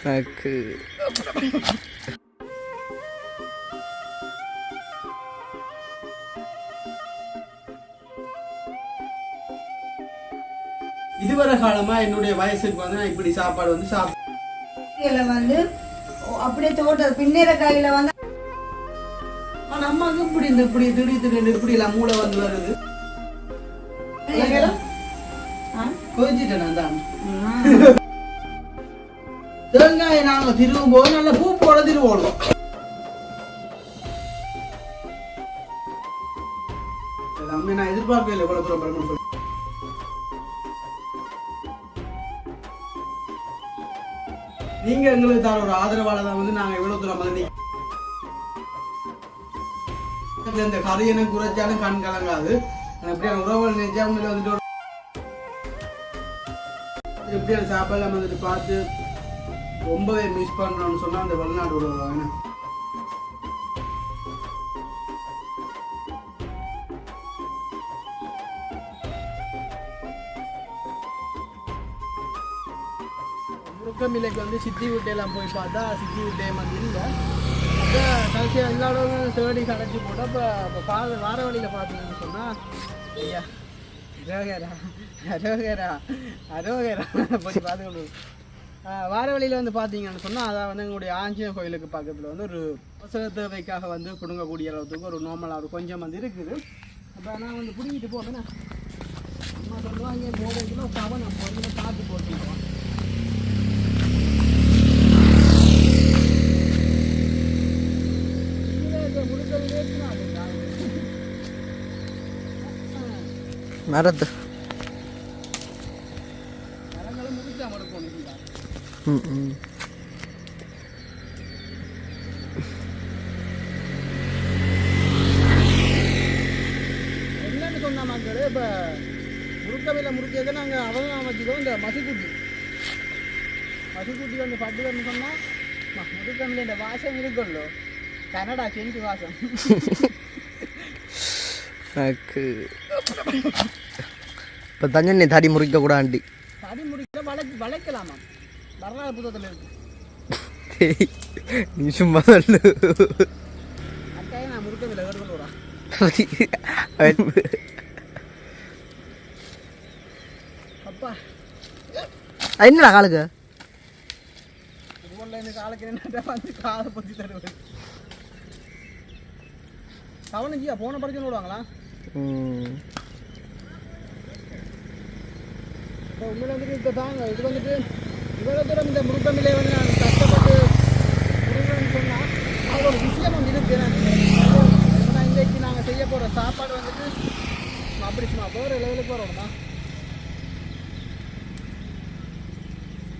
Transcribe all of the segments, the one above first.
எனக்கு இதுவரை காலமா என்னுடைய வயசுக்கு வந்து நான் இப்படி சாப்பாடு வந்து வந்து அப்படியே தோட்ட பின்னேற காயில வந்து அம்மாவுக்கு இப்படி இந்த இப்படி திடீர்னு இப்படி எல்லாம் மூளை வந்து வருது கொஞ்சிட்டேன் தான் தேங்காயை நாங்க திருவும் போது நல்ல பூ போல திருவோம். எல்லாமே நான் எதிர்பார்க்கவே இல்லை இவ்வளவு தூரம் வரணும்னு சொல்லி. நீங்க எங்களுக்கு தர ஒரு ஆதரவாளர் தான் வந்து நாங்க இவ்வளவு தூரம் வந்து இந்த கரையனை குறைச்சாலும் கண் கலங்காது. எப்படியான உறவுகள் நினைச்சா உங்களை வந்துட்டு எப்படியான சாப்பாடு வந்துட்டு பார்த்து ரொம்பவே மிஸ் பண்றோம்னு சொன்னா அந்த வெளிநாடு உறவு முருக்கமில்லைக்கு வந்து சித்தி வீட்டையெல்லாம் போய் பார்த்தா சித்தி வீட்டையை வந்து இல்லை. அப்போ கடைசியாக எல்லாரும் தேடி கடைச்சி போட்டால் இப்போ வார வழியில் பார்த்தீங்கன்னு சொன்னால் ஐயா அரோகரா அரோகரா அரோகரா போய் பார்த்துக்கொண்டு வார வழியில் வந்து பார்த்தீங்கன்னு சொன்னால் அதான் வந்து எங்களுடைய ஆஞ்சநேயர் கோயிலுக்கு பக்கத்தில் வந்து ஒரு அவசர தேவைக்காக வந்து பிடுங்கக்கூடிய அளவுக்கு ஒரு நார்மலாக ஒரு கொஞ்சம் வந்து இருக்குது. அப்போ நான் வந்து பிடிங்கிட்டு போவேன். அம்மா சொல்லுவாங்க போகிறதுக்குள்ள சவன் நம்ம வந்து பார்த்து போட்டுருவோம். மரத்து மரங்களும் முடிச்சா மறுக்கணும். என்னன்னு சொன்ன மக்கள் இப்போ முறுக்கவையில் முறுக்கியதை நாங்கள் அவங்க வச்சுக்கோம். இந்த மசிக்குட்டி வந்து பட்டுன்னு சொன்னால் முறுக்கமில்ல இந்த வாசம் இருக்குல்லோ கனடா செஞ்சு வாசம். எனக்கு இப்போ தஞ்சனை தடி முறிக்க கூட ஆண்டி தடி முறிக்க வளைக்கலாமா வரலாறு புத்தகத்தில் இருக்கு. நீ சும்மா சொல்லு. அக்காயே நான் முறுக்கவில்லை கேட்டுக்கொள்ளுறா அப்பா என்னடா காலுக்கு இந்த காலுக்கு என்ன வந்து காலை பற்றி தருவது கவனிச்சியா போன படிச்சு விடுவாங்களா? இப்போ உண்மையில வந்துட்டு இப்போ தாங்க இது வந்துட்டு இவ்வளோ தூரம் இந்த முருக்கமில்லை வந்து நான் கஷ்டப்பட்டு முருகன்னு சொன்னால் அது ஒரு விஷயம் வந்து இருக்கு. ஏன்னா இன்றைக்கு நாங்கள் செய்ய போகிற சாப்பாடு வந்துட்டு அப்படி சும்மா போகிற லெவலுக்கு போகிறோம்மா.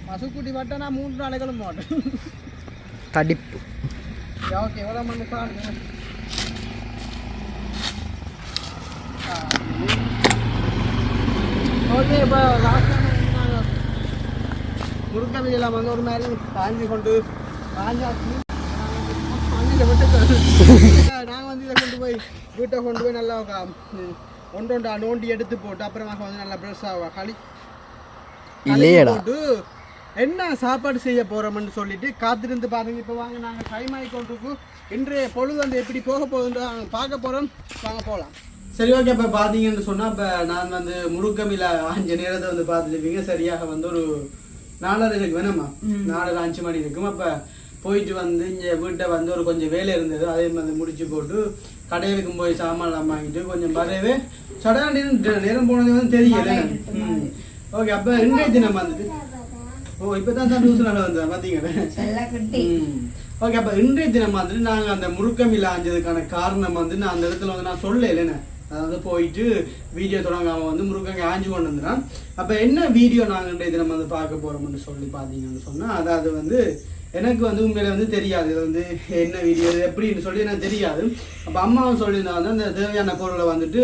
பசுக்குட்டி மட்டும் நான் 3 நாளைகளும் மாட்டேன் தடிப்பு. ஓகே எவ்வளோ மண்ணு காணுங்க. ஓகே இப்போ லாஸ்ட்டாக நாங்கள் முருக்கமில்லாம் வந்து ஒரு மாதிரி காஞ்சி கொண்டு காஞ்சாச்சு மண்ணில் விட்டு நாங்கள் வந்து இதை கொண்டு போய் வீட்டை கொண்டு போய் நல்லா ஒன்றொண்டா நோண்டி எடுத்து போட்டு அப்புறமாக வந்து நல்லா ப்ரெஷ் ஆகும் களி போட்டு என்ன சாப்பாடு செய்ய போகிறோம்னு சொல்லிட்டு காத்திருந்து பாருங்க. இப்போ வாங்க நாங்கள் டைம் ஆகி கொண்டிருக்கோம். இன்றைய பொழுது வந்து எப்படி போக போகுதுன்னு பார்க்க போகிறோம். வாங்க போகலாம். சரி ஓகே. இப்போ பார்த்தீங்கன்னு சொன்னால் இப்போ நான் வந்து முருக்கமில்ல 5 நேரத்தை வந்து பார்த்துருப்பீங்க. சரியாக வந்து ஒரு 4:30 இருக்கு வேணாமா 4-5 மணி இருக்கும். அப்போ போயிட்டு வந்து இங்கே வீட்டை வந்து ஒரு கொஞ்சம் வேலை இருந்தது அதே மாதிரி முடிச்சு போட்டு கடையிலுக்கும் போய் சாமான்லாம் வாங்கிட்டு கொஞ்சம் வரவே சடாண்டி நேரம் போனது வந்து தெரியல. ஓகே. அப்போ இன்றைய தினம் வந்துட்டு இப்பதான் டியூஷனால வந்தேன் பாத்தீங்க. ஓகே. அப்ப இன்றைய தினம் வந்துட்டு நாங்க அந்த முருக்கமில்ல ஆஞ்சதுக்கான காரணம் வந்து நான் அந்த இடத்துல வந்து நான் சொல்லலைன்னு அதாவது போயிட்டு வீடியோ தொடங்காம வந்து முருக்கங்க ஆஞ்சு கொண்டு வந்துடுறான். அப்ப என்ன வீடியோ நாங்க இன்றைய தினம் வந்து பார்க்க போறோம்னு சொல்லி பாத்தீங்கன்னு சொன்னா அதாவது வந்து எனக்கு வந்து உண்மையில வந்து தெரியாது இது வந்து என்ன வீடியோ எப்படின்னு சொல்லி எனக்கு தெரியாது. அப்போ அம்மாவும் சொல்லியிருந்தா வந்து அந்த தேவையான பொருளை வந்துட்டு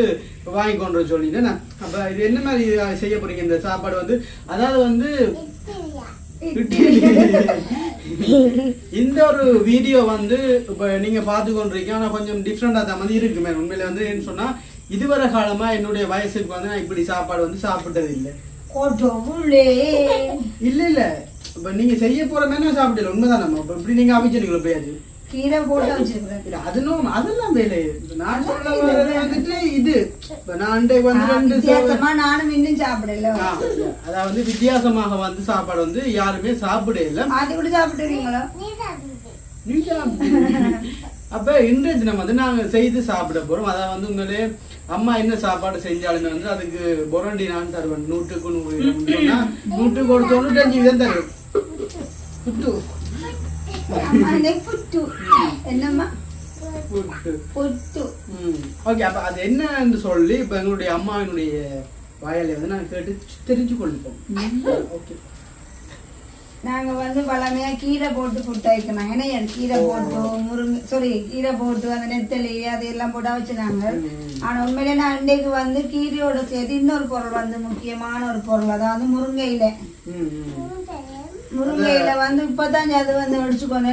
வாங்கி கொண்டு வர சொல்லிட்டேன். அப்போ இது என்ன மாதிரி செய்ய போறீங்க இந்த சாப்பாடு வந்து அதாவது வந்து இந்த ஒரு வீடியோ வந்து இப்போ நீங்க பார்த்து கொண்டிருக்கீங்க. ஆனால் கொஞ்சம் டிஃப்ரெண்டா தான் மாதிரி இருக்குமே உண்மையில வந்து என்ன சொன்னா இதுவரை காலமா என்னுடைய வயசுக்கு வந்து நான் இப்படி சாப்பாடு வந்து சாப்பிட்டது இல்லை. இல்ல இல்ல இப்போ நீங்கள் செய்ய போகிற மெனு சாப்பிடல உண்மைதான் நம்ம இப்போ இப்படி நீங்கள் அவிச்சிருக்கீங்களா போயாச்சு கீரை போட்டு வச்சிருக்கிறேன். இல்ல அதுவும் அதெல்லாம் வேலை நான் சொல்ல வர்றது வந்துட்டு இது இப்ப நான் அன்றைக்கு வந்து ரெண்டு வித்தியாசமா நானும் இன்னும் சாப்பிடல. அதாவது வித்தியாசமாக வந்து சாப்பாடு வந்து யாருமே சாப்பிட இல்ல அது கூட சாப்பிட்டுருக்கீங்களா? நீ அப்ப இன்றைய தினம் வந்து நாங்க செய்து சாப்பிட போறோம். அதாவது வந்து உங்களே அம்மா என்ன சாப்பாடு செஞ்சாலுமே வந்து அதுக்கு பொரண்டி நான் தருவேன். 100க்கு 100 100க்கு ஒரு 95 வீதம் தருவேன். புட்டு புட்டு என்னம்மா புட்டு. ஓகே, அப்ப அது என்னன்னு சொல்லி இப்ப எங்களுடைய அம்மாவினுடைய வாயில வந்து நாங்க கேட்டு தெரிஞ்சு கொள்ளிப்போம். ஓகே, நாங்க வந்து பழமையா கீரை போட்டு புட்டு வைக்கணும். ஏன்னா கீரை போட்டு கீரை போட்டு அந்த நெத்தலி அதெல்லாம் போட்டு வச்சுனாங்க. ஆனா உண்மையிலே நான் இன்றைக்கு வந்து கீரையோட சேர்த்து இன்னொரு பொருள் வந்து முக்கியமான ஒரு பொருள், அதாவது முருங்கையில. முருங்கையில வந்து இப்பதான் அது வந்து அடிச்சுக்கொண்டு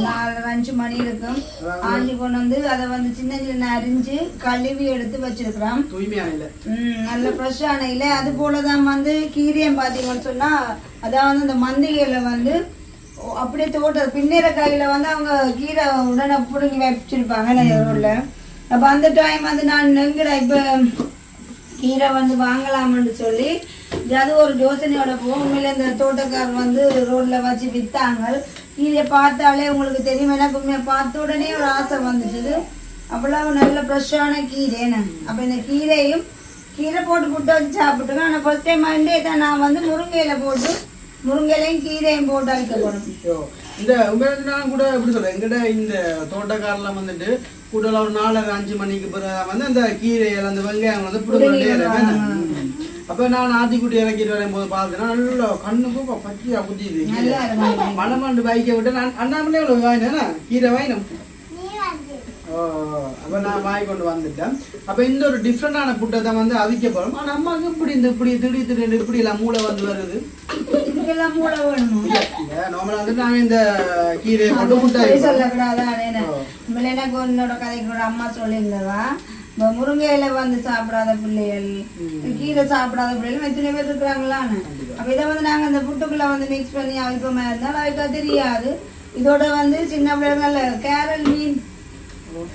4-5 மணி இருக்கும் ஆஞ்சி கொண்டு வந்து அதை வந்து சின்ன சின்ன அரிஞ்சு கழுவி எடுத்து வச்சிருக்கிறோம். நல்ல ஃப்ரெஷ்ஷான இலை. அது போலதான் வந்து கீரையும் பாத்தீங்கன்னு சொன்னா அதாவது இந்த மந்திகையில வந்து அப்படியே தோட்ட பின்னீரக்காயில வந்து அவங்க கீரை உடனே புடுங்கி வச்சிருப்பாங்க ஊர்ல. அப்ப அந்த டைம் வந்து நான் எங்கடா இப்ப கீரை வந்து வாங்கலாம்னு சொல்லி அது ஒரு யோசனையோட போகும். உண்மையில இந்த தோட்டக்காரர் வந்து ரோட்ல வச்சு வித்தாங்க. கீரையை பார்த்தாலே உங்களுக்கு தெரியும், எனக்கு உண்மையை பார்த்த உடனே ஒரு ஆசை வந்துச்சுது. அவ்வளவு நல்ல ஃப்ரெஷ்ஷான கீரை. அப்ப இந்த கீரை போட்டு புட்டு வச்சு சாப்பிட்டுருக்கேன். ஆனால் ஃபர்ஸ்ட் டைம் மண்டே தான் நான் வந்து முருங்கையிலையும் கீரையும் போட்டு அழிக்க போறேன். இந்த நான் கூட எப்படி சொல்றேன், எங்கிட்ட இந்த தோட்டக்காரெல்லாம் வந்துட்டு கூடல ஒரு 4-5 மணிக்கு பிறகு வந்து அந்த கீரையில அந்த வெங்காயம் வந்து புடுங்க. அப்ப நான் ஆத்திக்குட்டி இறக்கிட்டு வரும்போது பார்த்தேன்னா நல்லா கண்ணுக்கும் பச்சியா குத்திது. மணமாண்டு பைக்கை விட்டு நான் அண்ணாமலே எவ்வளவு வாங்கினேன்னா கீரை வாங்கினோம். அப்ப நான் வாங்கி கொண்டு வந்துட்டேன். அப்ப இந்த ஒரு டிஃப்ரெண்டான புட்டை தான் வந்து அவிக்க போறோம். ஆனா அம்மாவுக்கு இப்படி திடீர் இப்படி எல்லாம் மூளை வந்து வருது. நார்மலா வந்து நாங்க இந்த கீரையை போட்டு புட்டை சொல்லக்கூடாது. எனக்கு உன்னோட கதைக்கு அம்மா சொல்லியிருந்தவா, முருங்கையில வந்து சாப்பிடாத பிள்ளைகள், கீரை சாப்பிடாத பிள்ளைகள் எத்தனை பேர் இருக்கிறாங்களான்னு. அப்ப இதை வந்து நாங்க அந்த புட்டுக்குள்ள வந்து மிக்ஸ் பண்ணி அவிப்பமா இருந்தாலும் அவைக்க தெரியாது. இதோட வந்து சின்ன பிள்ளைகள் கேரல் மீன்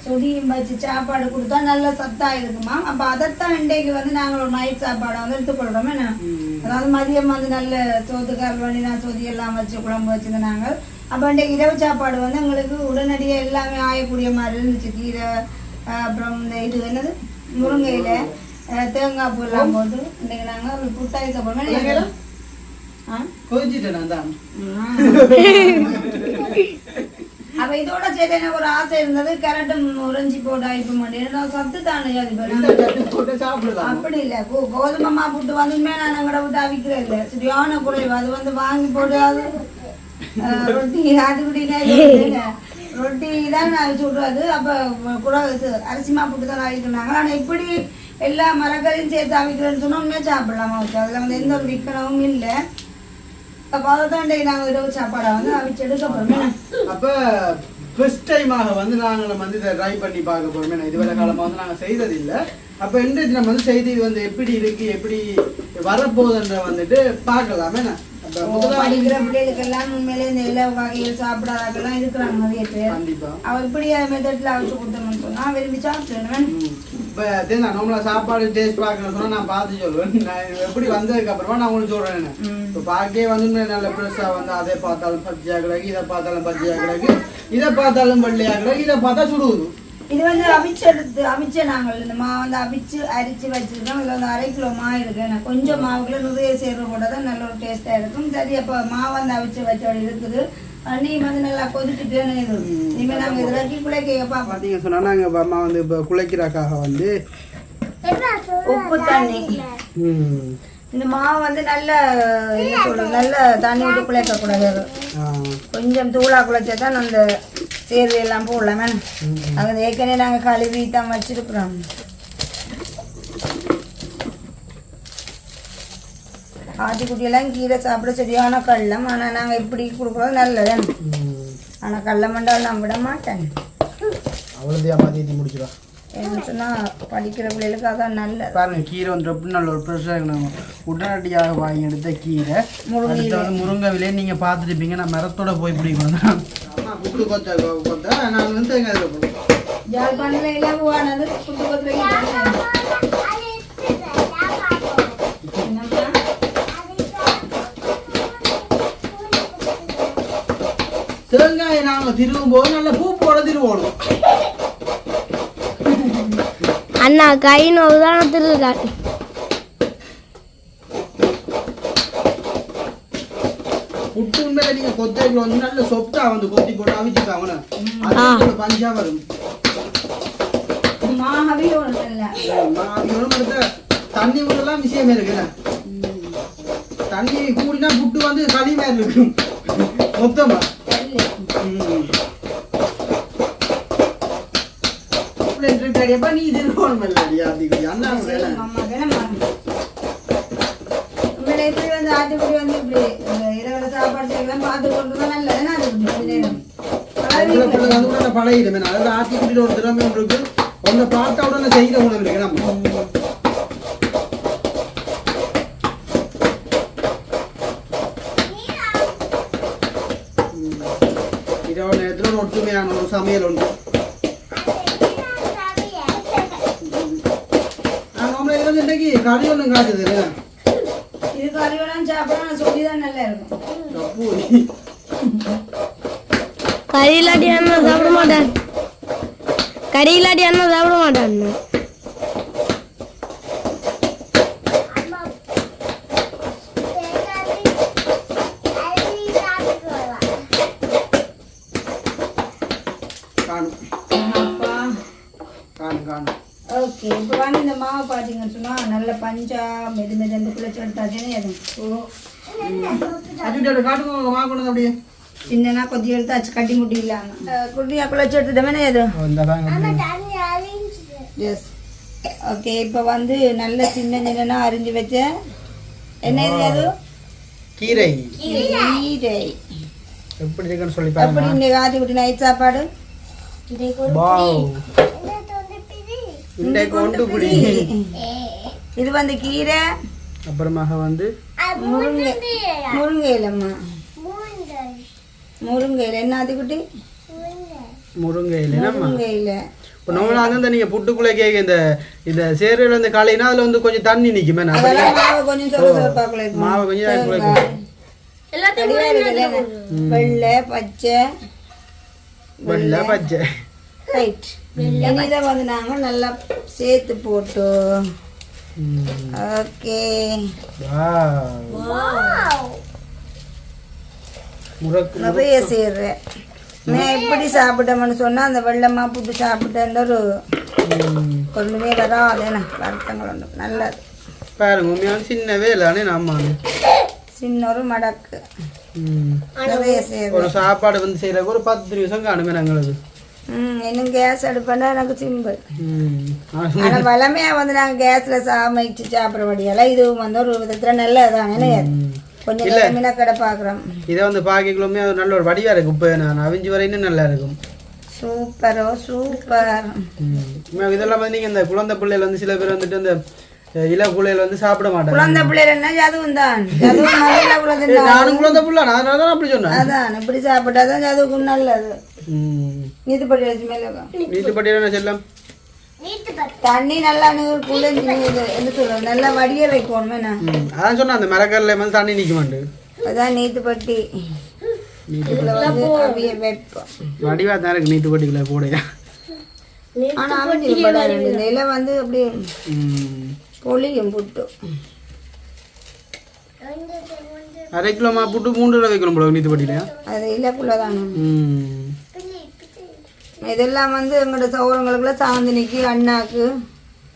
சொடியும் வச்சு சாப்பாடு கொடுத்தா நல்ல சத்தா இருக்குமா. அப்ப அதைத்தான் இன்றைக்கு வந்து நாங்கள் ஒரு நைட் சாப்பாடை வந்து எடுத்துக்கொள்றோமே. அதாவது மதியம் வந்து நல்ல சோத்துக்காரல் பண்ணி நான் சொதி எல்லாம் வச்சு குழம்பு வச்சிருந்தாங்க. அப்ப இன்றைக்கு இரவு சாப்பாடு வந்து எங்களுக்கு உடனடியாக எல்லாமே ஆயக்கூடிய மாதிரி இருந்துச்சு. கீரை அப்புறம் இந்த இது என்னது முருங்கையில தேங்காய் பூ எல்லாம் போட்டு இன்னைக்கு நாங்க புட்டாய்க்க போறோம். அப்ப இதோட சேர்த்து எனக்கு ஒரு ஆசை இருந்தது, கரண்ட்டும் உறைஞ்சி போட்டு ஆயிப்ப மாட்டேன் சத்து தானே. அப்படி இல்ல கோதுமை புட்டு வந்துமே நான் எங்கட விட்டு அவிக்கிறேன் இல்ல, சரியான குறைவு. அது வந்து வாங்கி போட்டு அது ரொட்டி அது குடிக்க ரொட்டி தான் அவிச்சு விடுறது. அப்ப கூட அரிசிமா புட்டு தான் அவிக்கிறாங்க. ஆனா இப்படி எல்லா மரக்கறியும் சேர்த்து அவிக்கிறேன்னு சொன்னா உண்மையா சாப்பிடலாமா வச்சு அதுல வந்து எந்த ஒரு விற்கனவும் இல்லை. அப்ப அதான் நாங்க இரவு சாப்பாடை வந்து அவிச்சு எடுக்க போறோம். அப்ப ஃபர்ஸ்ட் டைமாக வந்து நாங்கள் வந்து இதை ட்ரை பண்ணி பார்க்க போறோம். இதுவரை காலமா வந்து நாங்க செய்தது இல்லை. அப்ப இன்றைக்கு நம்ம வந்து செய்தி வந்து எப்படி இருக்கு எப்படி வரப்போகுதுன்ற வந்துட்டு பார்க்கலாமே. படிக்கிற பிள்ளைகளுக்கெல்லாம் உண்மையிலே இந்த எல்லா வகைகள் சாப்பிடாதாக்கெல்லாம் இருக்கிறாங்க நிறைய பேர். அவ இப்படி மெத்தட்ல அவிச்சு கொடுத்தோம்னு சொன்னா விரும்பி சாப்பிடுவேன். இப்ப நம்மள சாப்பாடு டேஸ்ட் பார்க்கணும்னு சொன்னா நான் பார்த்து சொல்லுவேன். நான் எப்படி வந்ததுக்கு அப்புறமா நான் உங்களுக்கு சொல்றேன். இப்ப பார்க்கே வந்து நல்ல பெருசா வந்து அதை பார்த்தாலும் பச்சையா கிடக்கு, இதை பார்த்தாலும் பச்சையா கிடக்கு, இதை பார்த்தாலும் பள்ளியா கிடக்கு, இதை பார்த்தா சுடுவது. இது வந்து அவிச்ச நாங்கள் இந்த மாவு வந்து அவிச்சு அரிச்சு வச்சிருக்கோம். இதுல வந்து 1/2 கிலோ மாவு இருக்கு. கொஞ்சம் மாவுக்குள்ள நிறைய சேர்வு போட்டாதான் நல்ல ஒரு டேஸ்டா இருக்கும். சரி, அப்ப மாவு வந்து அவிச்சு வச்சோட இருக்குது. தண்ணி வந்து நல்லா கொதிச்சுட்டு இனிமே நாங்க இதில் குழைக்க பாத்தீங்க சொன்னா நாங்க அம்மா வந்து இப்ப குழைக்கிறக்காக வந்து உப்பு தண்ணி. இந்த மாவு வந்து நல்ல என்ன சொல்றது, நல்ல தண்ணி விட்டு குழைக்க கூடாது. கொஞ்சம் தூளா குழைச்சாதான் அந்த சேர்வு எல்லாம் போடலாமே. அது ஏற்கனவே நாங்க கழுவி தான் வச்சிருக்கிறோம். ஆட்டுக்குட்டியெல்லாம் கீரை சாப்பிட சரியான கள்ளம். ஆனா நாங்க இப்படி கொடுக்குறது நல்லது. ஆனா கள்ளம் என்றால் நான் விட மாட்டேன். அவ்வளோதையா முடிச்சுடா. என்ன சொன்னால் படிக்கிற பிள்ளைகளுக்கு அதான் நல்லது. பாருங்க கீரை வந்து எப்படி நல்ல ஒரு ஃப்ரெஷ்ஷாக நம்ம உடனடியாக வாங்கி எடுத்த கீரை. அடுத்து வந்து முருங்கை விலையை நீங்கள் பார்த்துருப்பீங்க. நான் மரத்தோட போய் பிடிக்கணும். அம்மா புட்டு கொத்த நான் வந்து தேங்காய் போடுவேன். ஜாழ்ப்பாணத்தில் எல்லாம் போவானது புட்டு கொத்துறீங்க. தேங்காயை நாங்கள் திருவும் போது நல்ல பூ போட திருவோணும். அண்ணா கைன்னு உதாரணத்தில் இருக்காரு. புட்டு மேல நீங்க கொத்தைக்குள்ள வந்து நல்ல சொப்டா வந்து கொத்தி போட்டு அவிச்சுக்காங்க. அது பஞ்சா வரும். மாவியோட தண்ணி விடலாம் விஷயமே இருக்குல்ல. தண்ணி கூடினா புட்டு வந்து களி மாதிரி இருக்கும் மொத்தமா. நீ இது இப்படி வந்து ஆட்டுக்குடி வந்து இப்படி இரவுல சாப்பாடு செய்யலாம் பார்த்து கொண்டு தான் நல்லது. பழகிடுமே. அதாவது ஆட்டுக்குடியில் ஒரு திறமை ஒன்று இருக்கு. உங்க பார்த்த உடனே செய்கிற உணவு இருக்கு. நம்ம இரவு நேரத்தில் ஒற்றுமையான ஒரு சமையல் உண்டு. இன்னைக்கு கறி ஒன்றும் காட்டுது. இது கறியெல்லாம் சாப்பிடலாம் சொல்லிதான் நல்லா இருக்கும். கறி இல்லாட்டி அண்ணா சாப்பிட மாட்டேன். கறி இல்லாட்டி அண்ணா சாப்பிட மாட்டேன். ஓகே, இப்போ வந்து இந்த மாவு பார்த்தீங்கன்னு சொன்னால் நல்ல பஞ்சா மெது மெது குளிச்சு எடுத்தாச்சுன்னு எதுவும் அப்படியே சின்னனா கொத்தி எடுத்தாச்சு கட்டி முட்டி இல்லாம குட்டியா குளிச்சு எடுத்துட்டோமே எதுவும். எஸ் ஓகே, இப்போ வந்து நல்ல சின்ன சின்னனா அரிஞ்சு வச்ச என்ன இது அது கீரை. கீரை எப்படி இருக்குன்னு சொல்லி பாருங்க. அப்படி இந்த காட்டி குட்டி நைட் சாப்பாடு இது வந்து கீரை. அப்புறமாக வந்து முருங்கை இலம்மா முருங்கை இலை என்ன அது குட்டி முருங்கை இலை. முருங்கை இலை இப்போ நம்மளாக அந்த நீங்கள் புட்டுக்குள்ளே கேட்க இந்த இந்த சேரில் வந்து காலையினா அதில் வந்து கொஞ்சம் தண்ணி நிற்குமே. மாவு கொஞ்சம் சொல்ல மாவு கொஞ்சம் வெள்ளை பச்சை வெள்ளை பச்சை ரைட். இதை வந்து நாங்கள் நல்லா சேர்த்து போட்டு ஓகே நிறைய சேர்றேன். நான் எப்படி சாப்பிட்டோம்னு சொன்னால் அந்த வெள்ளமா புட்டு சாப்பிட்டேன் ஒரு ஒன்றுமே வராதுண்ணா வருத்தங்கள் ஒன்று நல்லது. பாருங்க உண்மையான சின்ன வேலைன்னு நம்ம சின்ன ஒரு மடக்கு நிறைய சேர்றேன். ஒரு சாப்பாடு வந்து செய்யறதுக்கு ஒரு 10 நிமிஷம் காணுமே நாங்களுக்கு. இன்னும் கேஸ் அடுப்புன்னா எனக்கு சிம்பிள். ஆனால் வளமையாக வந்து நாங்கள் கேஸில் சமைச்சு சாப்பிட்றபடியெல்லாம் இதுவும் வந்து ஒரு விதத்தில் நல்லதானே கொஞ்சம் நேரமினா கடை பார்க்குறோம். இதை வந்து பார்க்கலுமே அது நல்ல ஒரு வடிவாக இருக்கும். இப்போ நான் அவிஞ்சு வரைன்னு நல்லா இருக்கும். சூப்பரோ சூப்பர். இதெல்லாம் வந்து நீங்கள் இந்த குழந்தை பிள்ளைகள் வந்து சில பேர் வந்துட்டு அந்த இல பிள்ளைகள் வந்து சாப்பிட மாட்டாங்க. குழந்தை பிள்ளைகள் என்ன அதுவும் தான் நானும் குழந்தை பிள்ளை அதனால தான் அப்படி சொன்னேன். அதான் இப்படி சாப்பிட்டாதான் அதுக்கும் நல்லது. நீத்துப்பட்டி வச்சு மேலே நீத்துப்பட்டி என்ன செல்லம் தண்ணி நல்லா குளிர்ந்து என்ன சொல்றது நல்லா வடிய வைக்கணுமே. நான் அதான் சொன்னேன் அந்த மரக்கல்ல வந்து தண்ணி நிற்க மாட்டேன். அதான் நீத்துப்பட்டி இதுல வந்து அவிய வைப்போம். வடிவா தான் இருக்கு நீத்துப்பட்டிக்குள்ள போடையா. ஆனால் அவிஞ்சு இந்த இலை வந்து அப்படி பொலியும் புட்டு 1/2 கிலோ புட்டு 3 ரூபா வைக்கணும் போல நீத்துப்பட்டியில. அது இலைக்குள்ளதானே. இதெல்லாம் வந்து எங்களோட சௌரங்களுக்குள்ள சாந்தினிக்கு அண்ணாக்கு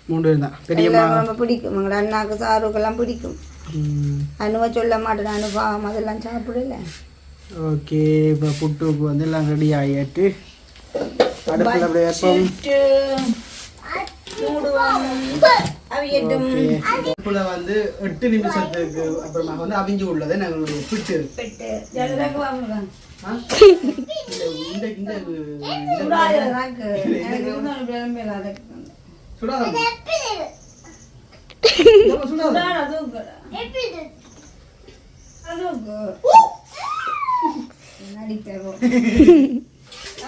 3 பேர் தான் பெரியம்மா ரொம்ப பிடிக்கும். எங்களோட அண்ணாக்கு சாருக்கெல்லாம் பிடிக்கும். அனுவ சொல்ல மாட்டேன் அனுபவம் அதெல்லாம் சாப்பிடல. ஓகே, இப்போ புட்டுக்கு வந்து எல்லாம் ரெடி ஆகிட்டு அடுப்பில் அப்படியே அடுப்புல வந்து 8 நிமிஷத்துக்கு அப்புறமா வந்து அவிஞ்சு உள்ளது எங்களுடைய பிட்டு. சுடாத சுடாத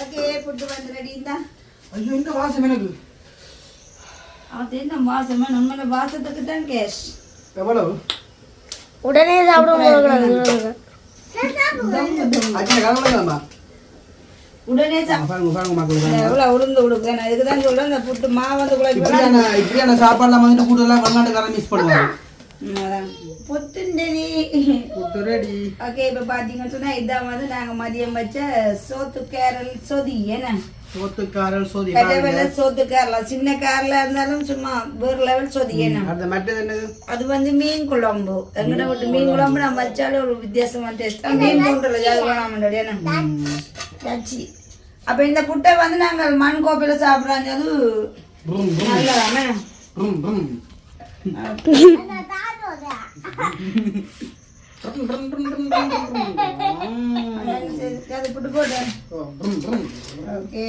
ஓகே புட்டு வந்து ரெடிந்தா ஐயோ இந்த வாசம் எனக்கு அது என்ன வாசமா நம்மள வாசத்துக்கு தான் கேஷ் எவ்வளவு உடனே சாப்பிடுவோம் அச்சா கலவலமா உடனே பாருங்க மக்கள் எவ்வளவு உளுந்து கொடுக்குறேன் நான் இதுக்கு தான் சொல்றேன் இந்த புட்டு மாவு வந்து கூட இப்படியான சாப்பாடுலாம் வந்துட்டு கூடுதலாக வெளிநாட்டுக்காரன் மிஸ் பண்ணுவாங்க புத்துண்டனி புட்டு ரெடி ஓகே இப்போ பார்த்தீங்கன்னு சொன்னா இதான் வந்து நாங்கள் மதியம் வச்ச சோத்து கேரல் சொதி என்ன சோத்துக்காரல் சோதி கட்டவெல்ல சோத்து கேரளா சின்ன கேரளா இருந்தாலும் சும்மா வேறு லெவல் சொதி என்ன அந்த மற்றது என்னது அது வந்து மீன் குழம்பு எங்கட விட்டு மீன் குழம்பு நம்ம வச்சாலும் ஒரு வித்தியாசமான டேஸ்ட் மீன் போன்றல ஜாதகம் வச்சி அப்ப இந்த புட்டை வந்து நாங்கள் மண் கோப்பையில சாப்பிடுறாங்க அது நல்லதானே அது புட்டு போட்டு ஓகே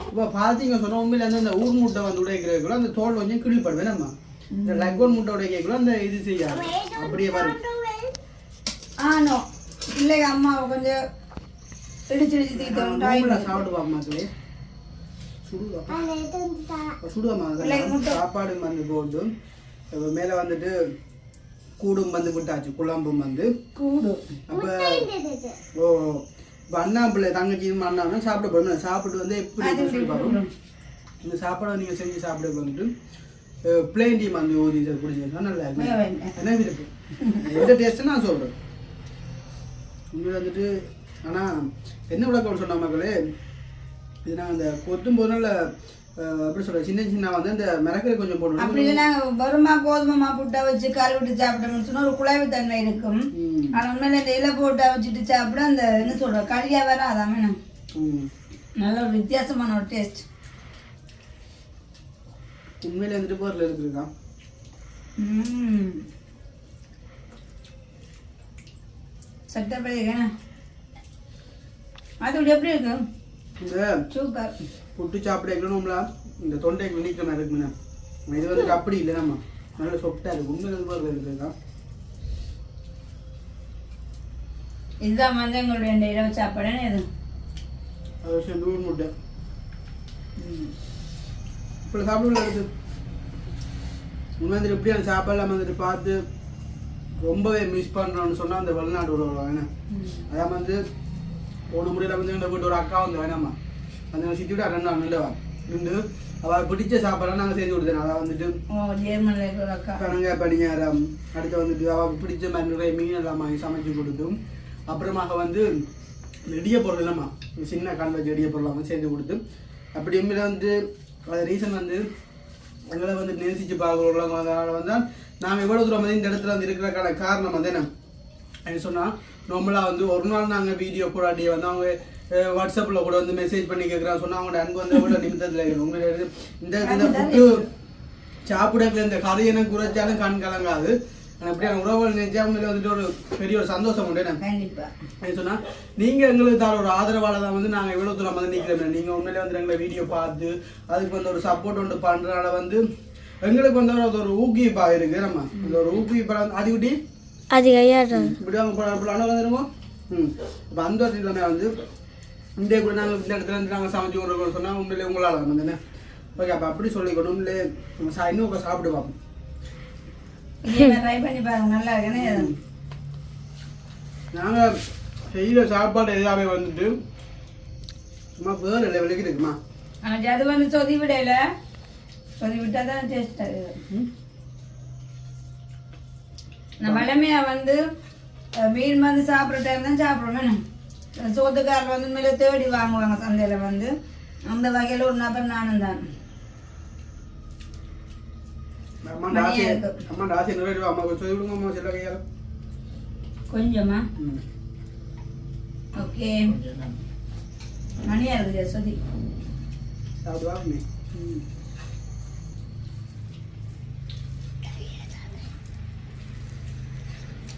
இப்போ பார்த்தீங்க சொன்ன உண்மையில அந்த ஊர் முட்டை வந்து உடைக்கிறதுக்குள்ள அந்த தோல் கொஞ்சம் கிழிப்படுவேன் நம்ம இந்த லெக்கோன் முட்டை உடைக்கிறதுக்குள்ள அந்த இது செய்யாது அப்படியே பாருங்க ஆனோ பிள்ளைங்க அம்மா கொஞ்சம் இடிச்சு இடிச்சு தீட்டோம் சாப்பிடுவா அம்மாக்களே சுடுவாமா சாப்பாடு வந்து போட்டு மேலே வந்துட்டு கூடும் வந்து விட்டாச்சு குழம்பும் வந்து கூடு அப்போ ஓ இப்போ அண்ணா பிள்ளை தங்கச்சியும் அண்ணா சாப்பிட போகணும் சாப்பிட்டு வந்து எப்படி சொல்லி பார்க்கணும் இந்த சாப்பாடை நீங்கள் செஞ்சு சாப்பிட வந்துட்டு பிளேன் டீ வந்து ஊதி குடிச்சா நல்லா இருக்கும் என்ன இருக்கு எந்த டேஸ்ட்டு நான் சொல்கிறேன் உண்மையில் வந்துட்டு ஆனால் என்ன விளக்கம் சொன்ன மக்களே இது நாங்கள் அந்த கொத்தும் போது நல்ல எப்படி சொல்ற சின்ன சின்ன வந்து அந்த மிளகு கொஞ்சம் போடணும் அப்படி இல்லைன்னா வருமா கோதுமை புட்டை வச்சு கால் விட்டு சாப்பிட்டோம்னு சொன்னா ஒரு குழாய்வு தன்மை இருக்கும் ஆனா உண்மையில இந்த இலை போட்டா வச்சுட்டு சாப்பிட அந்த என்ன சொல்ற களியா வேற அதாமே நல்ல ஒரு வித்தியாசமான ஒரு டேஸ்ட் உண்மையில வந்துட்டு போர்ல இருக்குதுதான் சட்டப்படி அது எப்படி இருக்கு இந்த சூப்பர் புட்டு சாப்பிடணும்ல இந்த தொண்டைக்கு நீக்க மாதிரி இருக்குண்ணா இது வந்துட்டு அப்படி இல்லை நம்ம நல்ல சொப்டா இருக்கு உண்மையில போர்ல இருக்குதுதான் இதுதான் வந்து எங்களுடைய இரவு சாப்பாடுன்னு இது அது விஷயம் நூறு முட்டை இப்போ சாப்பிடல இருக்குது உண்மை வந்துட்டு எப்படி அந்த சாப்பாடுலாம் வந்துட்டு பார்த்து ரொம்பவே மிஸ் பண்ணுறோன்னு சொன்னால் அந்த வெளிநாட்டு வருவாங்க என்ன அதான் வந்து போன முறையில் வந்து எங்கள் வீட்டு ஒரு அக்கா வந்து வேணாமா அந்த சித்தி விட 2 நாள் நல்லவா இருந்து அவள் பிடிச்ச சாப்பாடெல்லாம் நாங்கள் செஞ்சு கொடுத்தேன் அதான் வந்துட்டு கணங்க பணியாரம் அடுத்து வந்துட்டு அவள் பிடிச்ச மாதிரி நிறைய மீன் எல்லாம் சமைச்சு கொடுத்தும் அப்புறமாக வந்து இடிய பொருள் இல்லாமா சின்ன கால் வச்சு இடிய பொருள் வந்து செஞ்சு கொடுத்து அப்படி உண்மையில வந்து அது ரீசன் வந்து எங்களை வந்து நேசிச்சு பார்க்குறவங்க அதனால் வந்து நாங்கள் எவ்வளோ தூரம் வந்து இந்த இடத்துல வந்து இருக்கிற காரணம் வந்து என்ன சொன்னால் நார்மலாக வந்து ஒரு நாள் நாங்கள் வீடியோ போடாட்டி வந்து அவங்க வாட்ஸ்அப்பில் கூட வந்து மெசேஜ் பண்ணி கேட்குறாங்க சொன்னால் அவங்களோட அன்பு வந்து எவ்வளோ நிமித்தத்தில் உண்மையில இந்த ஃபுட்டு சாப்பிடக்குள்ள இந்த கதை எனக்கு குறைச்சாலும் கண் கலங்காது அப்படியான உறவுகள் நினைச்சா அவங்கள வந்துட்டு ஒரு பெரிய ஒரு சந்தோஷம் உண்டு என்ன சொன்னால் நீங்கள் எங்களுக்கு தர ஒரு ஆதரவால் தான் வந்து நாங்கள் எவ்வளோ தூரம் வந்து நிற்கிறோம் நீங்கள் உண்மையிலே வந்து எங்களை வீடியோ பார்த்து அதுக்கு வந்து ஒரு சப்போர்ட் ஒன்று பண்ணுறதுனால வந்து எங்களுக்கு வந்து ஒரு ஊக்குவிப்பாக இருக்குது நம்ம இந்த ஒரு ஊக்குவிப்பாக வந்து அதுக்கிட்டி அது இப்படி அவங்க வந்துருவோம் இப்போ அந்த ஒரு எல்லாமே வந்து இந்தியா கூட நாங்கள் இந்த இடத்துல இருந்து நாங்கள் சமைச்சு விட்றோம்னு சொன்னால் உண்மையிலே உங்களால் வந்து என்ன ஓகே அப்போ அப்படி சொல்லிக்கணும் உண்மையிலே இன்னும் சாப்பிட்டு பார்ப்போம் ட்ரை பண்ணி பாருங்க நல்லா இருக்குன்னு நாங்கள் செய்கிற சாப்பாடு எல்லாமே வந்துட்டு சும்மா வேறு லெவலுக்கு இருக்குமா அது வந்து சொதி விடையில சொதி விட்டா தான் டேஸ்ட் நம்ம வளமையா வந்து மீன் வந்து சாப்பிட்ற டைம் தான் சாப்பிட்றோம் சோத்துக்காரில் வந்து மேலே தேடி வாங்குவாங்க சந்தையில் வந்து அந்த வகையில் ஒரு நபர் நானும் தான் கொஞ்சமா ஓகே மணியா இருக்குது சொதி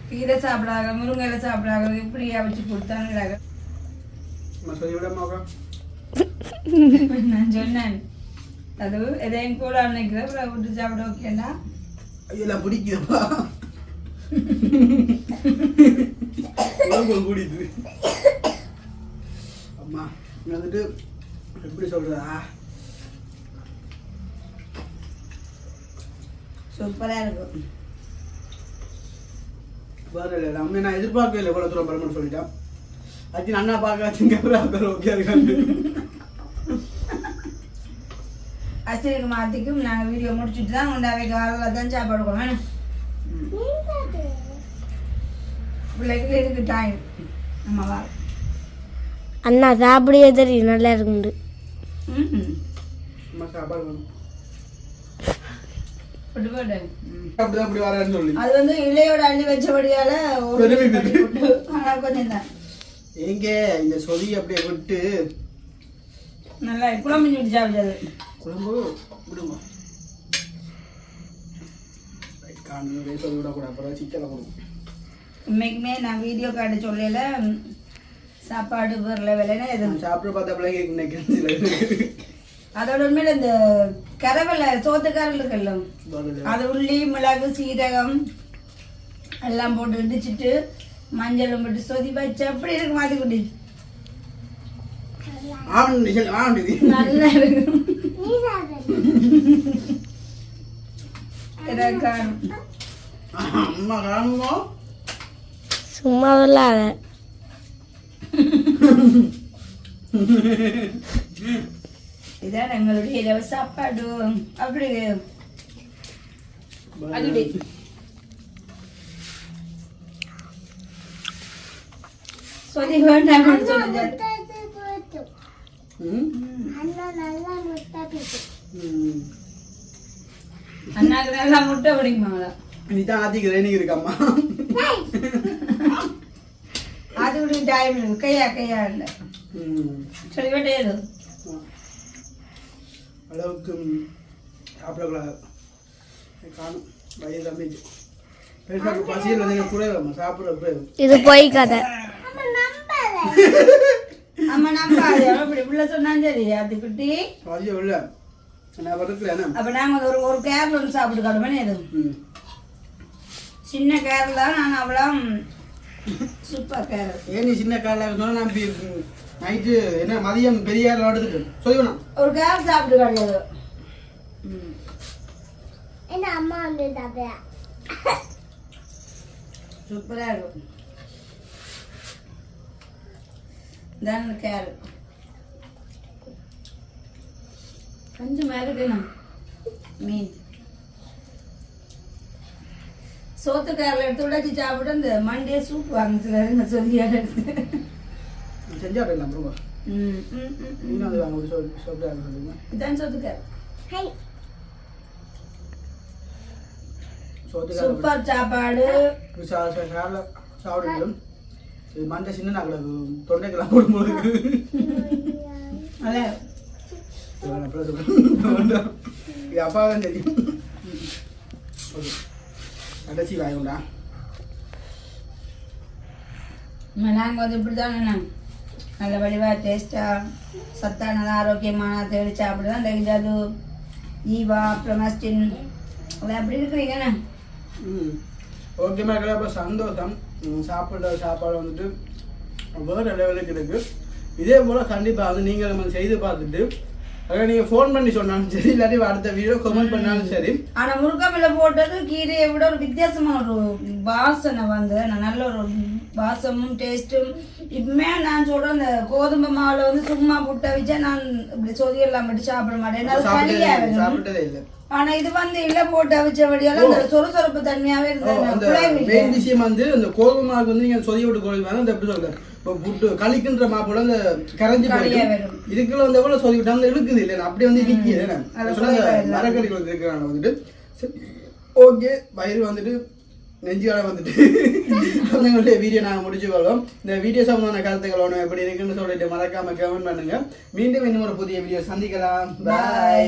கீரை சாப்பிடாங்க முருங்கையில சாப்பிடாங்க இப்படியா வச்சு கொடுத்தாங்க நான் சொன்னேன் அது எதையும் கூட நினைக்கிறேன் விட்டு சாப்பிட ஓகேண்டா ஐயெல்லாம் பிடிக்குதப்பா கூடிது அம்மா வந்துட்டு எப்படி சொல்றதா சூப்பரா இருக்கும் வேற இல்லை அம்மா நான் எதிர்பார்க்கவே இல்லை இவ்வளோ தூரம் பரமன்னு சொல்லிட்டேன் அது அண்ணா பார்க்க ஓகே இருக்காது அச்சரிக்கு மாத்திக்கும் நாங்கள் வீடியோ முடிச்சுட்டு தான் உண்டாவைக்கு வரல தான் சாப்பாடு கொடுக்கணும் பிள்ளைக்கு இருக்கு டைம் ஆமாவா அண்ணா சாப்பிடவே தெரியும் நல்லா இருக்குண்டு அம்மா சாப்பாடு வேணும் போட்டு போட்டு அப்படிதான் அப்படி வரான்னு சொல்லி அது வந்து இலையோட அள்ளி வச்சபடியால ஒரு ஆனால் கொஞ்சம் தான் எங்க இந்த சொதி அப்படியே விட்டு நல்லா குழம்பு சுட்டு சாப்பிட்டது குழம்பு விடுங்க காணும் சொல்லி விடக்கூடாது அப்புறம் சிக்கலை கொடுக்கும் இன்னைக்குமே நான் வீடியோ காட்ட சொல்லல சாப்பாடு வரல விலைன்னா எதுவும் சாப்பிட பார்த்தா பிள்ளைங்க நினைக்கிறேன் அதோட உண்மையில இந்த கரவலை சோத்துக்காரர்களுக்கல்ல அது உள்ளி மிளகு சீரகம் எல்லாம் போட்டு இடிச்சிட்டு மஞ்சளும் போட்டு சொதி வச்சு அப்படி இருக்கு மாத்திக்குட்டி நல்லா இருக்கும் அம்மா காணுமோ சும்மா விளாட இதான் எங்களுடைய இரவு சாப்பாடு அப்படி அப்படி சொல்லி வேண்டாம் சொல்லுங்க அண்ணாக்கு நல்லா முட்டை பிடிக்குமாங்களா நீதான் ஆத்திக்கு ட்ரைனிங் இருக்கம்மா அது ஒரு டைம் இருக்கு கையா இல்லை சொல்லிவிட்டே இது அளவுக்கு சாப்பிடக்கூடாது காணும் வயிறு தம்பிச்சு பெருசாக பசியில் நீங்கள் குறைவாம்மா சாப்பிட்ற குறைவு இது போய் கதை ஆமா நம்ம அப்படி உள்ள சொன்னாலும் சரி அது குட்டி பசியை இல்லை நான் வரக்கல அப்ப நாங்க ஒரு கேரட் ஒன்று சாப்பிட்டு காட்டுமே எதுவும் சின்ன கேரட் தான் நான் அவ்வளோ சூப்பர் கேரட் ஏன் நீ சின்ன காலில் சொன்னால் நான் நைட்டு என்ன மதியம் பெரிய எடுத்துட்டு சொல்லுவேன் ஒரு கேரட் சாப்பிட்டு கிடையாது என்ன அம்மா வந்து சாப்பிட சூப்பரா இருக்கும் தான் கேரட் கொஞ்சம் மேலே இருக்கணும் மீன் சோத்து கேரள எடுத்து உடைச்சி சாப்பிட்டு அந்த மண்டே சூப் வாங்கிச்சு சொல்லியாடு செஞ்சா போயிடலாம் ரொம்ப இன்னும் அது வாங்க சொல்லுங்க இதான் சோத்து கேரள சூப்பர் சாப்பாடு சாப்பிடணும் மண்டை சின்ன நாங்கள் தொண்டைக்கெல்லாம் போடும்போது அப்பா தான் தெரியும் கடைசி வாயுண்டா நாங்கள் வந்து இப்படி தானே நல்ல வடிவாக டேஸ்ட்டாக சத்தானது ஆரோக்கியமான தேடி சாப்பிட்டு தான் டெய்ஜாது ஈவா அப்புறம் மஸ்டின் அதை அப்படி இருக்கிறீங்கண்ணே ஓகே மக்களே அப்போ சந்தோஷம் சாப்பிட்ற சாப்பாடு வந்துட்டு வேறு லெவலுக்கு இருக்குது இதே போல் கண்டிப்பாக வந்து நீங்கள் நம்ம செய்து பார்த்துட்டு அதான் நீங்கள் ஃபோன் பண்ணி சொன்னாலும் சரி இல்லாட்டி அடுத்த வீடியோ கமெண்ட் பண்ணாலும் சரி ஆனால் முருங்கமில்ல போட்டது கீரையை விட ஒரு வித்தியாசமான ஒரு வாசனை வந்து நல்ல ஒரு வாசமும் டேஸ்ட்டும் இப்பவுமே நான் சொல்கிறேன் இந்த கோதுமை மாவில் வந்து சும்மா புட்டை வச்சா நான் இப்படி சொதியெல்லாம் மட்டும் சாப்பிட மாட்டேன் சாப்பிட்டதே இல்லை ஆனா இது வந்து இல்ல போட்டு அவிச்சபடியால அந்த சொறுசொறுப்பு தன்மையாவே இருந்தது மெயின் விஷயம் வந்து இந்த கோதுமை மாவுக்கு வந்து நீங்க சொதி விட்டு கோதுமை அந்த எப்படி சொல்றேன் இப்போ புட்டு களிக்கின்ற மாப்போல அந்த கரைஞ்சி போயிடும் இதுக்குள்ள வந்து எவ்வளவு சொதி விட்டா அந்த இழுக்குது இல்லையா அப்படி வந்து நிற்கிது மரக்கறிகள் வந்து இருக்கிறாங்க வந்துட்டு ஓகே வயிறு வந்துட்டு நெஞ்சு வேலை வந்துட்டு அந்த வீடியோ நாங்கள் முடிச்சு கொள்வோம் இந்த வீடியோ சம்பந்தமான கருத்துக்கள் ஒன்று எப்படி இருக்குன்னு சொல்லிட்டு மறக்காம கமெண்ட் பண்ணுங்க மீண்டும் இன்னும் ஒரு புதிய வீடியோ சந்திக்கலாம் பாய்.